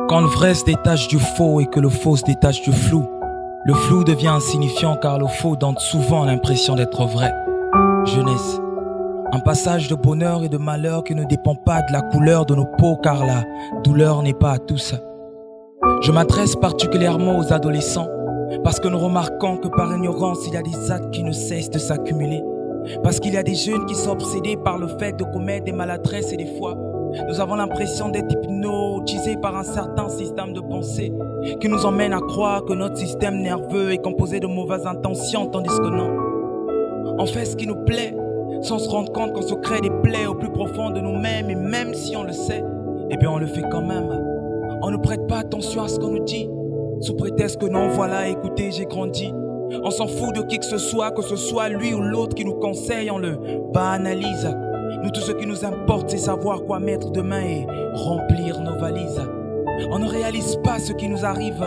Quand le vrai se détache du faux et que le faux se détache du flou, le flou devient insignifiant car le faux donne souvent l'impression d'être vrai. Jeunesse, un passage de bonheur et de malheur qui ne dépend pas de la couleur de nos peaux car la douleur n'est pas à tous. Je m'adresse particulièrement aux adolescents parce que nous remarquons que par ignorance il y a des actes qui ne cessent de s'accumuler. Parce qu'il y a des jeunes qui sont obsédés par le fait de commettre des maladresses et des fois nous avons l'impression d'être hypnotisés par un certain système de pensée qui nous emmène à croire que notre système nerveux est composé de mauvaises intentions, tandis que non. On fait ce qui nous plaît sans se rendre compte qu'on se crée des plaies au plus profond de nous-mêmes, et même si on le sait, eh bien on le fait quand même. On ne prête pas attention à ce qu'on nous dit sous prétexte que non, voilà, écoutez, j'ai grandi. On s'en fout de qui que ce soit lui ou l'autre qui nous conseille, on le banalise. Nous, tout ce qui nous importe, c'est savoir quoi mettre demain et remplir nos valises. On ne réalise pas ce qui nous arrive.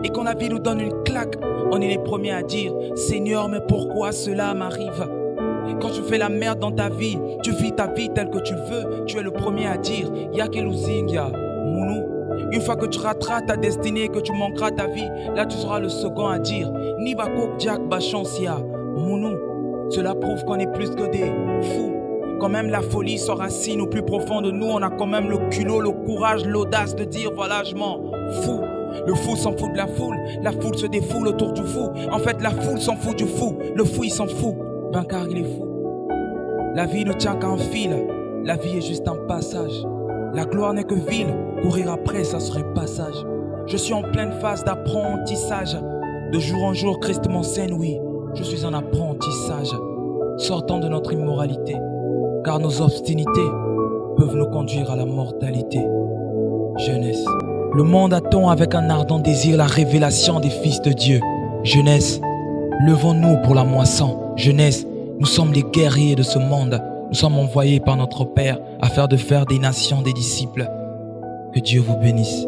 Et quand la vie nous donne une claque, on est les premiers à dire « Seigneur, mais pourquoi cela m'arrive ?» Quand tu fais la merde dans ta vie, tu vis ta vie telle que tu veux, tu es le premier à dire « Y'a Kelouzinga, Mounou ». Une fois que tu rateras ta destinée, que tu manqueras ta vie, là tu seras le second à dire « Nivako Jack Bachansia, Mounou ». Cela prouve qu'on est plus que des fous. Quand même la folie s'enracine au plus profond de nous, on a quand même le culot, le courage, l'audace de dire voilà je m'en fous. Le fou s'en fout de la foule se défoule autour du fou. En fait la foule s'en fout du fou, le fou il s'en fout, ben car il est fou. La vie ne tient qu'à un fil, la vie est juste un passage. La gloire n'est que ville, courir après ça serait passage. Je suis en pleine phase d'apprentissage. De jour en jour Christ m'enseigne, oui, je suis en apprentissage. Sortant de notre immoralité, car nos obstinités peuvent nous conduire à la mortalité. Jeunesse. Le monde attend avec un ardent désir la révélation des fils de Dieu. Jeunesse, levons-nous pour la moisson. Jeunesse, nous sommes les guerriers de ce monde. Nous sommes envoyés par notre Père afin de faire des nations des disciples. Que Dieu vous bénisse.